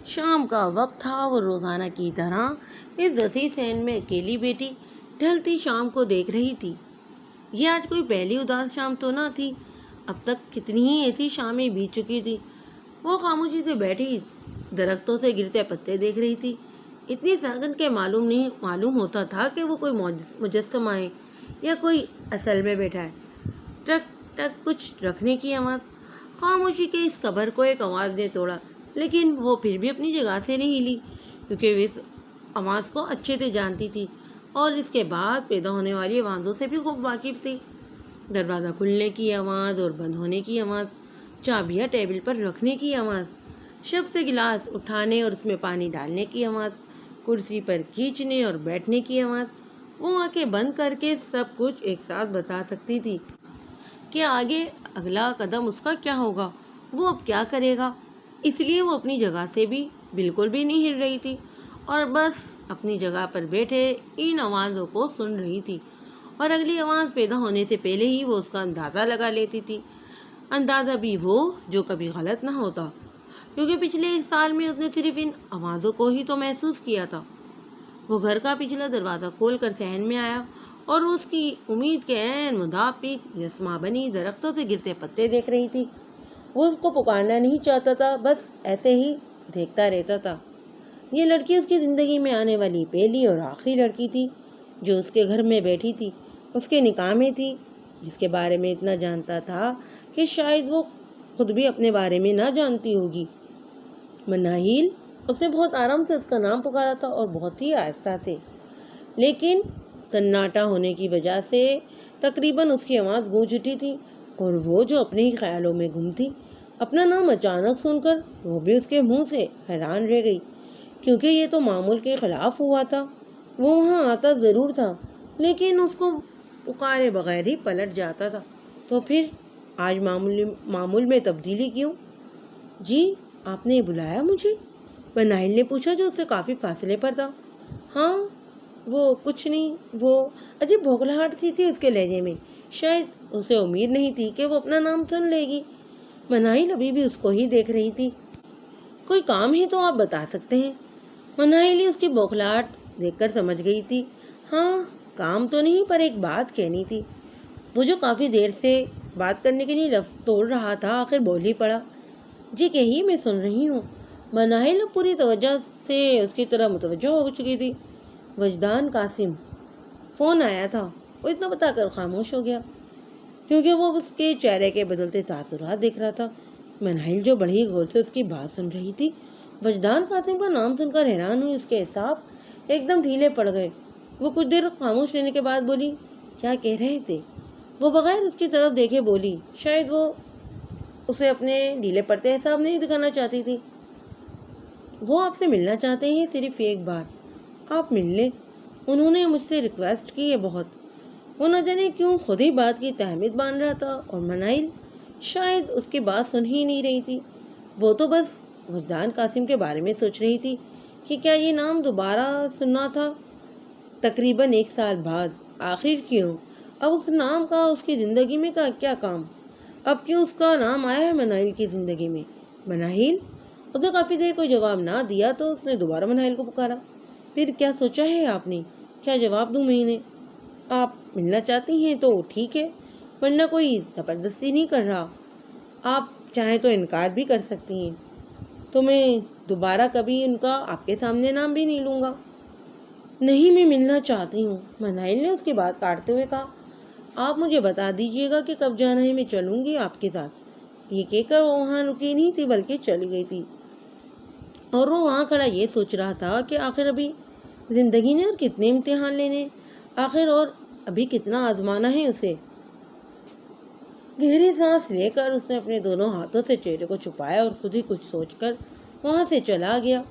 شام کا وقت تھا، وہ روزانہ کی طرح اس وسیع صحن میں اکیلی بیٹی ڈھلتی شام کو دیکھ رہی تھی۔ یہ آج کوئی پہلی اداس شام تو نہ تھی، اب تک کتنی ہی ایسی شامیں بیت چکی تھی۔ وہ خاموشی سے بیٹھی درختوں سے گرتے پتے دیکھ رہی تھی، اتنی سنگن کے معلوم ہوتا تھا کہ وہ کوئی مجسمہ ہے یا کوئی اصل میں بیٹھا ہے۔ ٹک ٹک کچھ رکھنے کی آواز، خاموشی کے اس قبر کو ایک آواز نے توڑا، لیکن وہ پھر بھی اپنی جگہ سے نہیں ہلی، کیونکہ وہ اس آواز کو اچھے سے جانتی تھی اور اس کے بعد پیدا ہونے والی آوازوں سے بھی خوب واقف تھی۔ دروازہ کھلنے کی آواز اور بند ہونے کی آواز، چابیاں ٹیبل پر رکھنے کی آواز، شب سے گلاس اٹھانے اور اس میں پانی ڈالنے کی آواز، کرسی پر کھینچنے اور بیٹھنے کی آواز۔ وہ آنکھیں بند کر کے سب کچھ ایک ساتھ بتا سکتی تھی کہ آگے اگلا قدم اس کا کیا ہوگا، وہ اب کیا کرے گا۔ اس لیے وہ اپنی جگہ سے بھی بالکل بھی نہیں ہل رہی تھی اور بس اپنی جگہ پر بیٹھے ان آوازوں کو سن رہی تھی، اور اگلی آواز پیدا ہونے سے پہلے ہی وہ اس کا اندازہ لگا لیتی تھی۔ اندازہ بھی وہ جو کبھی غلط نہ ہوتا، کیونکہ پچھلے ایک سال میں اس نے صرف ان آوازوں کو ہی تو محسوس کیا تھا۔ وہ گھر کا پچھلا دروازہ کھول کر صحن میں آیا اور اس کی امید کے عین مطابق یسما بنی درختوں سے گرتے پتے دیکھ رہی تھی۔ وہ اس کو پکارنا نہیں چاہتا تھا، بس ایسے ہی دیکھتا رہتا تھا۔ یہ لڑکی اس کی زندگی میں آنے والی پہلی اور آخری لڑکی تھی جو اس کے گھر میں بیٹھی تھی، اس کے نکاح میں تھی، جس کے بارے میں اتنا جانتا تھا کہ شاید وہ خود بھی اپنے بارے میں نہ جانتی ہوگی۔ مناہیل، اس نے بہت آرام سے اس کا نام پکارا تھا اور بہت ہی آہستہ سے، لیکن سناٹا ہونے کی وجہ سے تقریباً اس کی آواز گونج اٹھی تھی، اور وہ جو اپنے ہی خیالوں میں گم تھی، اپنا نام اچانک سن کر وہ بھی اس کے منہ سے حیران رہ گئی، کیونکہ یہ تو معمول کے خلاف ہوا تھا۔ وہ وہاں آتا ضرور تھا، لیکن اس کو پکارے بغیر ہی پلٹ جاتا تھا، تو پھر آج معمول میں تبدیلی کیوں؟ جی، آپ نے بلایا مجھے؟ مناہل نے پوچھا، جو اس سے کافی فاصلے پر تھا۔ ہاں، وہ کچھ نہیں، وہ عجیب بھوکلاہٹ سی تھی اس کے لہجے میں، شاید اسے امید نہیں تھی کہ وہ اپنا نام سن لے گی۔ مناہل ابھی بھی اس کو ہی دیکھ رہی تھی۔ کوئی کام ہے تو آپ بتا سکتے ہیں۔ مناہل اس کی بوکھلاہٹ دیکھ کر سمجھ گئی تھی۔ ہاں، کام تو نہیں، پر ایک بات کہنی تھی۔ وہ جو کافی دیر سے بات کرنے کے لیے لفظ توڑ رہا تھا، آخر بول ہی پڑا۔ جی کہیے، میں سن رہی ہوں۔ مناہل پوری توجہ سے اس کی طرف متوجہ ہو چکی تھی۔ وجدان قاسم، فون آیا تھا۔ وہ اتنا بتا کر خاموش ہو گیا، کیونکہ وہ اس کے چہرے کے بدلتے تاثرات دیکھ رہا تھا۔ مناہل جو بڑی غور سے اس کی بات سن رہی تھی، وجدان قاسم کا نام سن کر حیران ہوئی۔ اس کے اعصاب ایک دم ڈھیلے پڑ گئے۔ وہ کچھ دیر خاموش رہنے کے بعد بولی، کیا کہہ رہے تھے؟ وہ بغیر اس کی طرف دیکھے بولی، شاید وہ اسے اپنے ڈھیلے پڑتے اعصاب نہیں دکھانا چاہتی تھی۔ وہ آپ سے ملنا چاہتے ہیں، صرف ایک بار آپ مل لیں۔ انہوں نے مجھ سے ریکویسٹ کی ہے بہت۔ وہ نہ جانے کیوں خود ہی بات کی تہمت باندھ رہا تھا، اور مناہل شاید اس کی بات سن ہی نہیں رہی تھی۔ وہ تو بس وجدان قاسم کے بارے میں سوچ رہی تھی کہ کیا یہ نام دوبارہ سننا تھا تقریباً ایک سال بعد۔ آخر کیوں؟ اب اس نام کا اس کی زندگی میں کا کیا کام؟ اب کیوں اس کا نام آیا ہے مناہل کی زندگی میں؟ مناہل؟ اسے کافی دیر کوئی جواب نہ دیا تو اس نے دوبارہ مناہل کو پکارا۔ پھر کیا سوچا ہے آپ نے؟ کیا جواب دوں میں انہیں؟ آپ ملنا چاہتی ہیں تو ٹھیک ہے، ورنہ کوئی زبردستی نہیں کر رہا۔ آپ چاہیں تو انکار بھی کر سکتی ہیں، تو میں دوبارہ کبھی ان کا آپ کے سامنے نام بھی نہیں لوں گا۔ نہیں، میں ملنا چاہتی ہوں، مناہل نے اس کی بات کاٹتے ہوئے کہا۔ آپ مجھے بتا دیجیے گا کہ کب جانا ہے، میں چلوں گی آپ کے ساتھ۔ یہ کہہ کر وہ وہاں رکی نہیں تھی بلکہ چلی گئی تھی، اور وہ وہاں کھڑا یہ سوچ رہا تھا کہ آخر ابھی زندگی نے اور کتنے امتحان لینے، آخر اور ابھی کتنا آزمانا ہے اسے۔ گہری سانس لے کر اس نے اپنے دونوں ہاتھوں سے چہرے کو چھپایا اور خود ہی کچھ سوچ کر وہاں سے چلا گیا۔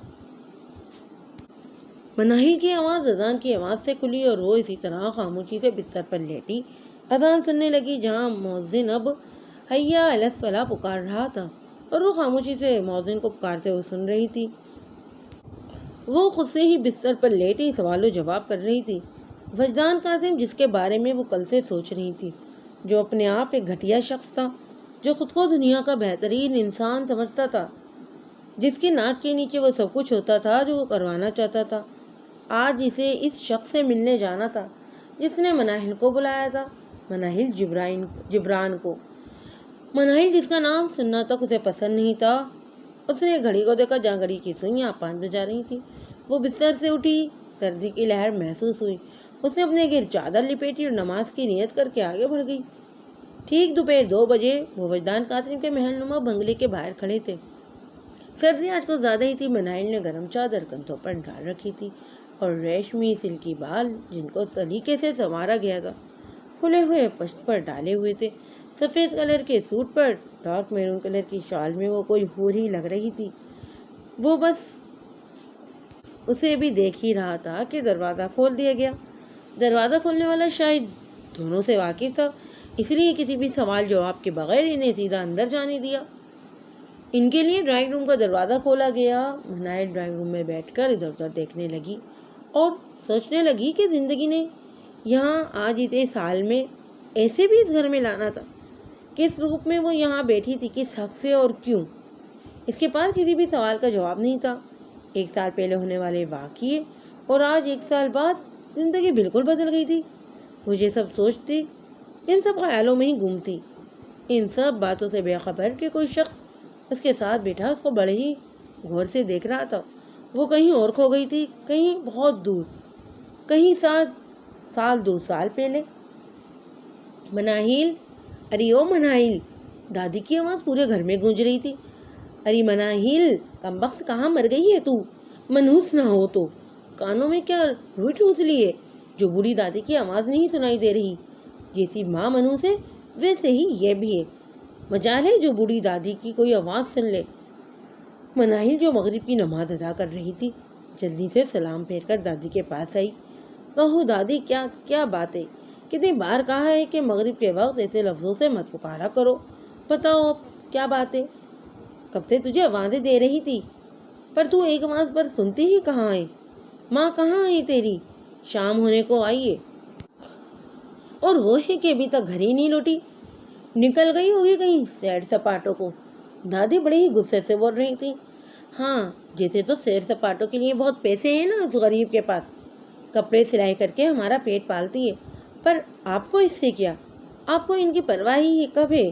مناہل کی آواز اذان کی آواز سے کھلی اور وہ اسی طرح خاموشی سے بستر پر لیٹی اذان سننے لگی، جہاں مؤذن اب حی علی الصلاۃ پکار رہا تھا، اور وہ خاموشی سے مؤذن کو پکارتے ہوئے سن رہی تھی۔ وہ خود سے ہی بستر پر لیٹی سوال و جواب کر رہی تھی۔ وجدان قاسم، جس کے بارے میں وہ کل سے سوچ رہی تھی، جو اپنے آپ ایک گھٹیا شخص تھا، جو خود کو دنیا کا بہترین انسان سمجھتا تھا، جس کی ناک کے نیچے وہ سب کچھ ہوتا تھا جو وہ کروانا چاہتا تھا۔ آج اسے اس شخص سے ملنے جانا تھا جس نے مناہل کو بلایا تھا، مناہل جبران کو۔ مناہل جس کا نام سننا تک اسے پسند نہیں تھا۔ اس نے گھڑی کو دیکھا جہاں گھڑی کی سوئیاں 5 بجا رہی تھی۔ وہ بستر سے اٹھی، سردی کی لہر محسوس ہوئی۔ اس نے اپنے گرد چادر لپیٹی اور نماز کی نیت کر کے آگے بڑھ گئی۔ ٹھیک دوپہر 2 بجے وہ وجدان قاسم کے محل نما بنگلے کے باہر کھڑے تھے۔ سردی آج کچھ زیادہ ہی تھی۔ مناہل نے گرم چادر کندھوں پر ڈال رکھی تھی اور ریشمی سلکی بال جن کو سلیقے سے سنوارا گیا تھا کھلے ہوئے پشت پر ڈالے ہوئے تھے۔ سفید کلر کے سوٹ پر ڈارک میرون کلر کی شال میں وہ کوئی حور ہی لگ رہی تھی۔ وہ بس اسے بھی دیکھ ہی رہا تھا کہ دروازہ کھول دیا گیا۔ دروازہ کھولنے والا شاید دونوں سے واقف تھا، اس لیے کسی بھی سوال جواب کے بغیر انہیں سیدھا اندر جانے دیا۔ ان کے لیے ڈرائنگ روم کا دروازہ کھولا گیا۔ مناہل ڈرائنگ روم میں بیٹھ کر ادھر ادھر دیکھنے لگی اور سوچنے لگی کہ زندگی نے یہاں آج اتنے سال میں ایسے بھی اس گھر میں لانا تھا۔ کس روپ میں وہ یہاں بیٹھی تھی، کس حق سے اور کیوں؟ اس کے پاس کسی بھی سوال کا جواب نہیں تھا۔ 1 سال پہلے ہونے والے واقعے اور آج 1 سال بعد زندگی بالکل بدل گئی تھی۔ وہ یہ سب سوچتی، ان سب خیالوں میں ہی گم تھی، ان سب باتوں سے بے خبر کہ کوئی شخص اس کے ساتھ بیٹھا اس کو بڑے ہی غور سے دیکھ رہا تھا۔ وہ کہیں اور کھو گئی تھی، کہیں بہت دور، کہیں 7 سال 2 سال پہلے۔ مناہل، ارے او مناہل! دادی کی آواز پورے گھر میں گونج رہی تھی۔ ارے مناہل، کمبخت کہاں مر گئی ہے تو؟ منحوس نہ ہو تو کانوں میں کیا روئی ٹھوس لی ہے جو بوڑھی دادی کی آواز نہیں سنائی دے رہی؟ جیسی ماں منحوس ہے ویسے ہی یہ بھی ہے۔ مجال ہے جو بوڑھی دادی کی کوئی آواز سن لے۔ مناہل جو مغرب کی نماز ادا کر رہی تھی جلدی سے سلام پھیر کر دادی کے پاس آئی۔ کہو دادی، کیا بات ہے؟ کتنی بار کہا ہے کہ مغرب کے وقت ایسے لفظوں سے مت پکارا کرو۔ بتاؤ اب کیا بات ہے؟ کب سے تجھے آوازیں دے رہی تھی پر تو ایک آواز پر سنتی ہی کہاں ہے؟ ماں کہاں ہے تیری؟ شام ہونے کو آئی ہے اور وہ ہے کہ ابھی تک گھر ہی نہیں لوٹی، نکل گئی ہوگی کہیں سیر سپاٹوں کو۔ دادی بڑے ہی غصے سے بول رہی تھی۔ ہاں، جیسے تو سیر سپاٹوں کے لیے بہت پیسے ہیں نا اس غریب کے پاس، کپڑے سلائی کر کے ہمارا پیٹ پالتی ہے، پر آپ کو اس سے کیا؟ آپ کو ان کی پرواہ ہی کب ہے؟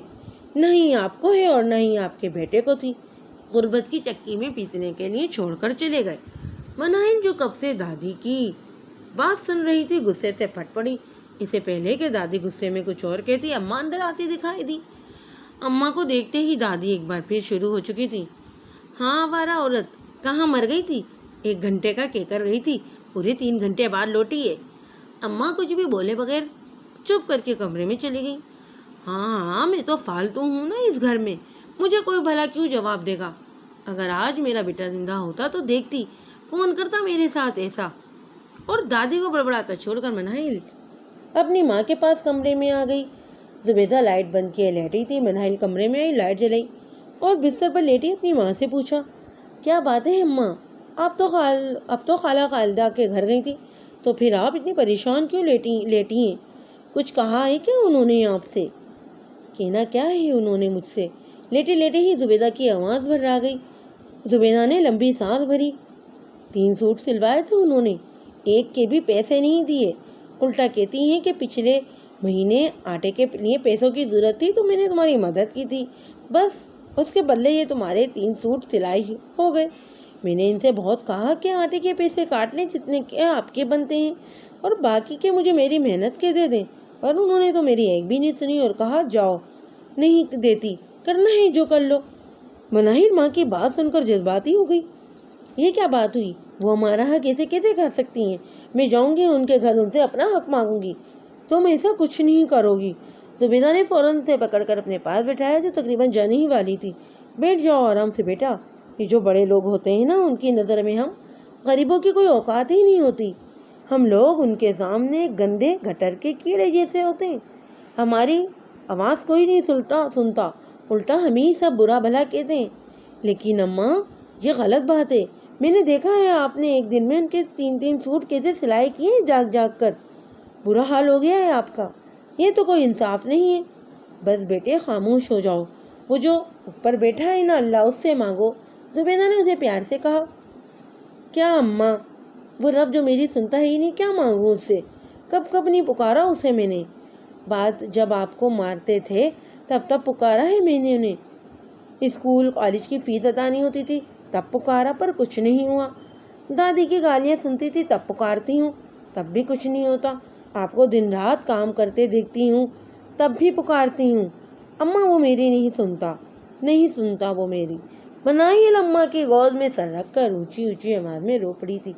نہیں آپ کو ہے اور نہ ہی آپ کے بیٹے کو تھی۔ غربت کی چکی میں پیسنے کے لیے چھوڑ کر چلے گئے۔ مناہل جو کب سے دادی کی بات سن رہی تھی غصے سے پھٹ پڑی۔ اس سے پہلے کہ دادی غصے میں کچھ اور کہتی، اماں اندر آتی دکھائی دی۔ اماں کو دیکھتے ہی دادی ایک بار پھر شروع ہو چکی تھی۔ ہاں آوارہ عورت، کہاں مر گئی تھی؟ 1 گھنٹے کا کہہ کر گئی تھی، پورے 3 گھنٹے بعد لوٹی ہے۔ اماں کچھ بھی بولے بغیر چپ کر کے کمرے میں چلی گئی۔ ہاں میں تو فالتو ہوں نا اس گھر میں، مجھے کوئی بھلا کیوں جواب دے گا؟ اگر آج میرا بیٹا زندہ ہوتا تو دیکھتی، کون کرتا میرے ساتھ ایسا؟ اور دادی کو بڑبڑاتا چھوڑ کر مناہل اپنی ماں کے پاس کمرے میں آ گئی۔ زبیدہ لائٹ بند کیے لیٹی تھی۔ مناہل کمرے میں آئی، لائٹ جلائی اور بستر پر لیٹی اپنی ماں سے پوچھا، کیا بات ہے اماں؟ اب تو خالہ خالدہ کے گھر گئی تھی، تو پھر آپ اتنی پریشان کیوں لیٹی ہیں؟ کچھ کہا ہے کیا انہوں نے آپ سے؟ کہنا کیا ہے انہوں نے مجھ سے؟ لیٹے لیٹے ہی زبیدہ کی آواز بھر گئی۔ زبیدہ نے لمبی سانس بھری۔ 3 سوٹ سلوائے تھے انہوں نے، ایک کے بھی پیسے نہیں دیے، الٹا کہتی ہیں کہ پچھلے مہینے آٹے کے لیے پیسوں کی ضرورت تھی تو میں نے تمہاری مدد کی تھی، بس اس کے بدلے یہ تمہارے 3 سوٹ سلائی ہو گئے۔ میں نے ان سے بہت کہا کہ آٹے کے پیسے کاٹ لیں جتنے کے آپ کے بنتے ہیں اور باقی کے مجھے میری محنت کے دے دیں، پر انہوں نے تو میری ایک بھی نہیں سنی اور کہا جاؤ، نہیں دیتی، کرنا ہے جو کر لو۔ مناہل ماں کی بات سن کر جذباتی ہو گئی۔ یہ کیا بات ہوئی؟ وہ ہمارا حق ایسے کیسے کھا سکتی ہیں؟ میں جاؤں گی ان کے گھر، ان سے اپنا حق مانگوں گی۔ تم ایسا کچھ نہیں کرو گی۔ زبیدہ نے فوراً سے پکڑ کر اپنے پاس بٹھایا جو تقریباً جانے ہی والی تھی۔ بیٹھ جاؤ آرام سے بیٹا، یہ جو بڑے لوگ ہوتے ہیں نا ان کی نظر میں ہم غریبوں کی کوئی اوقات ہی نہیں ہوتی، ہم لوگ ان کے سامنے گندے گٹر کے کیڑے جیسے ہوتے ہیں، ہماری آواز کوئی نہیں سنتا، الٹا ہمیں سب برا بھلا کہتے ہیں۔ لیکن اماں یہ غلط بات ہے، میں نے دیکھا ہے آپ نے ایک دن میں ان کے 3 سوٹ کیسے سلائی کیے ہیں جاگ جاگ کر، برا حال ہو گیا ہے آپ کا، یہ تو کوئی انصاف نہیں ہے۔ بس بیٹے خاموش ہو جاؤ، وہ جو اوپر بیٹھا ہے نا اللہ، اس سے مانگو، زبیدہ نے اسے پیار سے کہا۔ کیا اماں، وہ رب جو میری سنتا ہی نہیں، کیا مانگوں اس سے؟ کب کب نہیں پکارا اسے میں نے۔ بات جب آپ کو مارتے تھے تب پکارا ہے میں نے انہیں۔ اسکول کالج کی فیس ادا نہیں ہوتی تھی تب پکارا، پر کچھ نہیں ہوا۔ دادی کی گالیاں سنتی تھی تب پکارتی ہوں، تب بھی کچھ نہیں ہوتا۔ آپ کو دن رات کام کرتے دیکھتی ہوں تب بھی پکارتی ہوں۔ اماں وہ میری نہیں سنتا وہ میری۔ منائل اماں کی گود میں سر رکھ کر اونچی اونچی آواز میں رو پڑی تھی۔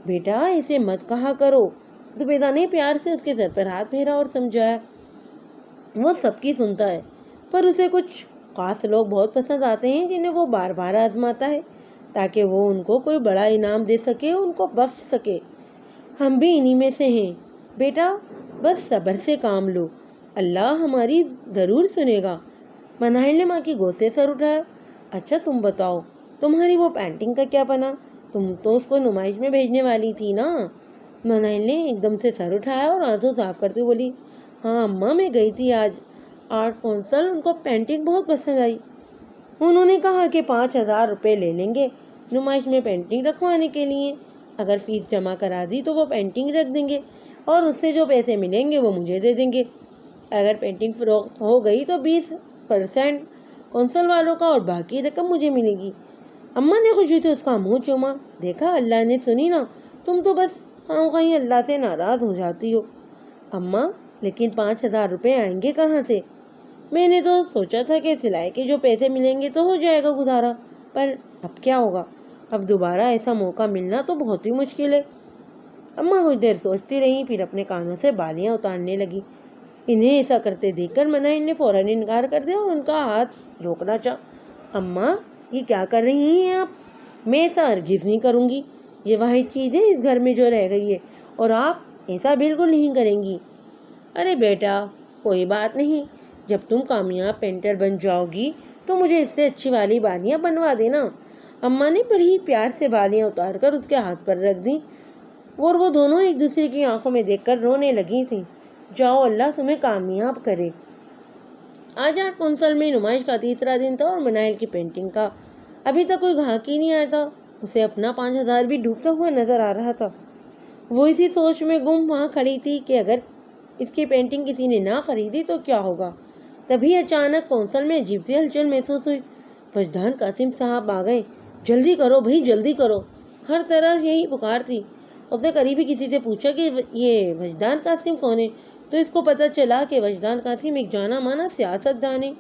بیٹا اسے مت کہا کرو۔ زبیدہ نے پیار سے اس کے سر پر ہاتھ پھیرا اور سمجھایا، وہ سب کی سنتا ہے، پر اسے کچھ خاص لوگ بہت پسند آتے ہیں جنہیں وہ بار بار آزماتا ہے تاکہ وہ ان کو کوئی بڑا انعام دے سکے، ان کو بخش سکے۔ ہم بھی انہی میں سے ہیں بیٹا، بس صبر سے کام لو، اللہ ہماری ضرور سنے گا۔ منائل نے ماں کی گود سے سر اٹھایا۔ اچھا تم بتاؤ، تمہاری وہ پینٹنگ کا کیا بنا؟ تم تو اس کو نمائش میں بھیجنے والی تھی نا؟ منائل نے ایک دم سے سر اٹھایا اور آنسو صاف کرتے ہوئے بولی، ہاں اماں میں گئی تھی آج آرٹ کونسل، ان کو پینٹنگ بہت پسند آئی۔ انہوں نے کہا کہ 5,000 روپے لے لیں گے نمائش میں پینٹنگ رکھوانے کے لیے۔ اگر فیس جمع کرا دی تو وہ پینٹنگ رکھ دیں گے اور اس سے جو پیسے ملیں گے وہ مجھے دے دیں گے۔ اگر پینٹنگ فروخت ہو گئی تو 20% کونسل والوں کا اور باقی رقم مجھے ملے گی۔ اماں نے خوشی سے اس کا منہ چوما۔ دیکھا اللہ نے سنی نا، تم تو بس کہیں اللہ سے ناراض ہو جاتی ہو۔ اماں لیکن 5,000 روپے آئیں گے کہاں سے؟ میں نے تو سوچا تھا کہ سلائی کے جو پیسے ملیں گے تو ہو جائے گا گزارا، پر اب کیا ہوگا؟ اب دوبارہ ایسا موقع ملنا تو بہت ہی مشکل ہے۔ اماں کچھ دیر سوچتی رہیں، پھر اپنے کانوں سے بالیاں اتارنے لگی۔ انہیں ایسا کرتے دیکھ کر منائل نے فوراً انکار کر دیا اور ان کا ہاتھ روکنا چاہا۔ اماں یہ کیا کر رہی ہیں آپ؟ میں ایسا ہرگز نہیں کروں گی، یہ واحد چیز ہے اس گھر میں جو رہ گئی ہے، اور آپ ایسا بالکل نہیں کریں گی۔ ارے بیٹا کوئی بات نہیں، جب تم کامیاب پینٹر بن جاؤ گی تو مجھے اس سے اچھی والی بالیاں بنوا دینا۔ اماں نے بڑی پیار سے بالیاں اتار کر اس کے ہاتھ پر رکھ دیں اور وہ دونوں ایک دوسرے کی آنکھوں میں دیکھ کر رونے لگی تھیں۔ جاؤ اللہ تمہیں کامیاب کرے۔ آج آرٹ کونسل میں نمائش کا تیسرا دن تھا اور منائل کی پینٹنگ کا ابھی تک کوئی گاہک ہی نہیں آیا تھا۔ اسے اپنا 5,000 بھی ڈوبتا ہوا نظر آ رہا تھا۔ وہ اسی سوچ میں گم وہاں کھڑی تھی کہ اگر اس کی پینٹنگ کسی نے نہ خریدی تو کیا ہوگا۔ تبھی اچانک کونسل میں عجیب سی ہلچل محسوس ہوئی۔ وجدان قاسم صاحب آ گئے۔ جلدی کرو بھائی جلدی کرو، ہر طرف یہی پکار تھی۔ اس نے قریبی کسی سے پوچھا کہ یہ وجدان قاسم کون ہے، تو اس کو پتہ چلا کہ وجدان قاسم ایک جانا مانا سیاست دان ہے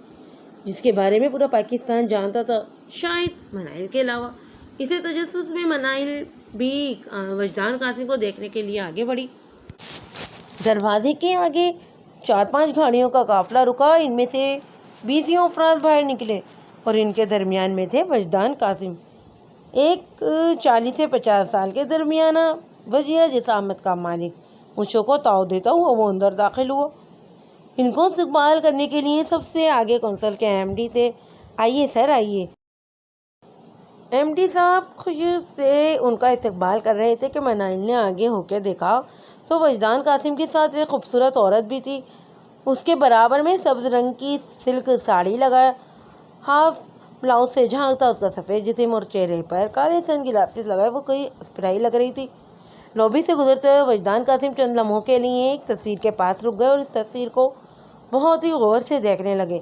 جس کے بارے میں پورا پاکستان جانتا تھا، شاید منائل کے علاوہ۔ اسے تجسس میں منائل بھی وجدان قاسم کو دیکھنے کے لیے آگے بڑھی۔ دروازے کے آگے 4-5 گاڑیوں کا قافلہ رکا۔ ان میں سے 20 افراد باہر نکلے اور ان کے درمیان میں تھے وجدان قاسم، ایک 40 سے 50 سال کے درمیانہ وجیہ جسامت کا مالک۔ مچھوں کو تاؤ دیتا ہوا وہ اندر داخل ہوا۔ ان کو استقبال کرنے کے لیے سب سے آگے کونسل کے ایم ڈی تھے۔ آئیے سر آئیے۔ ایم ڈی صاحب خوشی سے ان کا استقبال کر رہے تھے کہ منائل نے آگے ہو کے دیکھا تو وجدان قاسم کے ساتھ ایک خوبصورت عورت بھی تھی۔ اس کے برابر میں سبز رنگ کی سلک ساڑی لگا ہاف بلاؤز سے جھانکتا اس کا سفید جسم اور چہرے پر کالے سن گلاسز لگائے وہ کوئی اسپرائی لگ رہی تھی۔ لوبی سے گزرتے ہوئے وجدان قاسم چند لمحوں کے لیے ایک تصویر کے پاس رک گئے اور اس تصویر کو بہت ہی غور سے دیکھنے لگے۔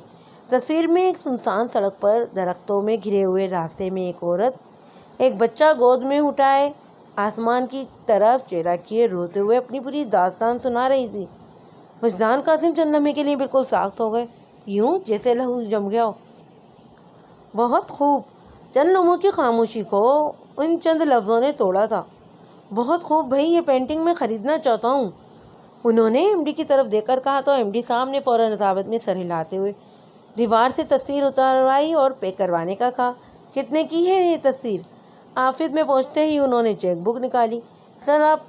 تصویر میں ایک سنسان سڑک پر درختوں میں گھرے ہوئے راستے میں ایک عورت ایک بچہ گود میں اٹھائے آسمان کی طرف چہرہ کیے روتے ہوئے اپنی پوری داستان سنا رہی تھی۔ وجدان قاسم چند لمحے کے لیے بالکل ساخت ہو گئے، یوں جیسے لہو جم گیا ہو۔ بہت خوب، چند لمحوں کی خاموشی کو ان چند لفظوں نے توڑا تھا۔ بہت خوب بھائی، یہ پینٹنگ میں خریدنا چاہتا ہوں، انہوں نے ایم ڈی کی طرف دیکھ کر کہا تو ایم ڈی صاحب نے فوراً رضامند میں سر ہلاتے ہوئے دیوار سے تصویر اتاروائی اور پیک کروانے کا کہا۔ کتنے کی ہے یہ تصویر؟ آفس میں پہنچتے ہی انہوں نے چیک بک نکالی۔ سر آپ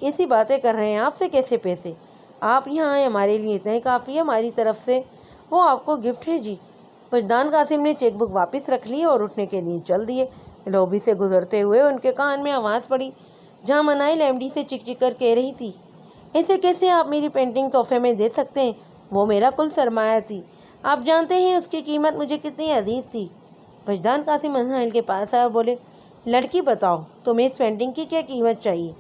ایسی باتیں کر رہے ہیں، آپ سے کیسے پیسے؟ آپ یہاں آئے، ہمارے لیے اتنا ہی کافی ہے، ہماری طرف سے وہ آپ کو گفٹ ہے جی۔ وجدان قاسم نے چیک بک واپس رکھ لی اور اٹھنے کے لیے چل دیے۔ لوبی سے گزرتے ہوئے ان کے کان میں آواز پڑی جہاں منائل ایم ڈی سے چک چک کر کہہ رہی تھی، ایسے کیسے آپ میری پینٹنگ تحفے میں دے سکتے ہیں؟ وہ میرا کل سرمایہ تھی، آپ جانتے ہیں اس کی قیمت مجھے کتنی عزیز تھی۔ وجدان قاسم مناہل کے پاس آئے اور بولے، لڑکی بتاؤ تمہیں اس پینٹنگ کی کیا قیمت چاہیے؟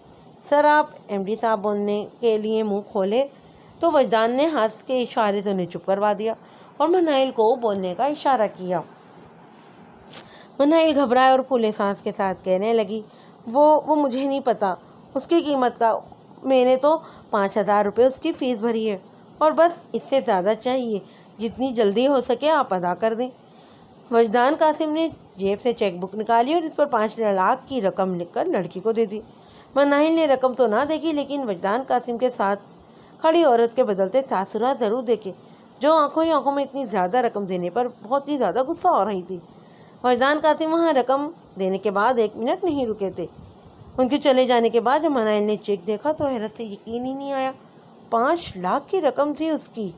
سر آپ ایم ڈی صاحب بولنے کے لیے منہ کھولے تو وجدان نے ہاتھ کے اشارے سے انہیں چپ کروا دیا اور مناہل کو بولنے کا اشارہ کیا۔ مناہل گھبرائے اور پھولے سانس کے ساتھ کہنے لگی، وہ مجھے نہیں پتا اس کی قیمت کا، میں نے تو 5,000 روپے اس کی فیس بھری ہے اور بس اس سے زیادہ چاہیے، جتنی جلدی ہو سکے آپ ادا کر دیں۔ وجدان قاسم نے جیب سے چیک بک نکالی اور اس پر 5 لاکھ کی رقم لکھ کر لڑکی کو دے دی۔ مناہل نے رقم تو نہ دیکھی لیکن وجدان قاسم کے ساتھ کھڑی عورت کے بدلتے تاثرات ضرور دیکھے، جو آنکھوں ہی آنکھوں میں اتنی زیادہ رقم دینے پر بہت ہی زیادہ غصہ ہو رہی تھی۔ وجدان قاسم وہاں رقم دینے کے بعد 1 منٹ نہیں رکے تھے۔ ان کے چلے جانے کے بعد جب مناہل نے چیک دیکھا تو حیرت سے یقین ہی نہیں آیا۔ 5 لاکھ کی رقم تھی اس کی۔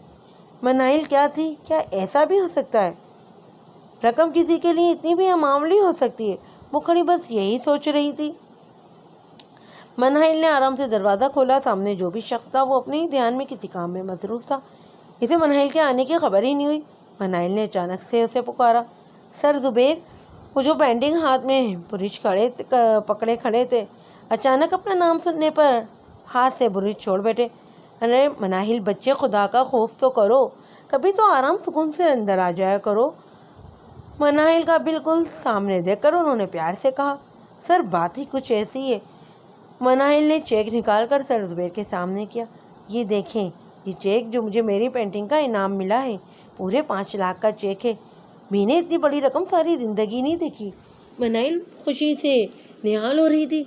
مناہل کیا تھی؟ کیا ایسا بھی ہو سکتا ہے؟ رقم کسی کے لیے اتنی بھی معمولی ہو سکتی ہے؟ وہ کھڑی بس یہی سوچ رہی تھی۔ مناہل نے آرام سے دروازہ کھولا۔ سامنے جو بھی شخص تھا وہ اپنے ہی دھیان میں کسی کام میں مصروف تھا۔ اسے مناہل کے آنے کی خبر ہی نہیں ہوئی۔ مناہل نے اچانک سے اسے پکارا، سر زبیر! وہ جو پینٹنگ ہاتھ میں برش پکڑے کھڑے تھے، اچانک اپنا نام سننے پر ہاتھ سے برش چھوڑ بیٹھے۔ ارے مناہل بچے، خدا کا خوف تو کرو، کبھی تو آرام سکون سے اندر آ جایا کرو۔ مناہل کا بالکل سامنے دیکھ کر انہوں نے پیار سے کہا، سر بات ہی کچھ ایسی ہے۔ مناہل نے چیک نکال کر سر زبیر کے سامنے کیا، یہ دیکھیں، یہ چیک جو مجھے میری پینٹنگ کا انعام ملا ہے، پورے 5 لاکھ کا چیک ہے۔ میں نے اتنی بڑی رقم ساری زندگی نہیں دیکھی۔ مناہل خوشی سے نہال ہو رہی تھی۔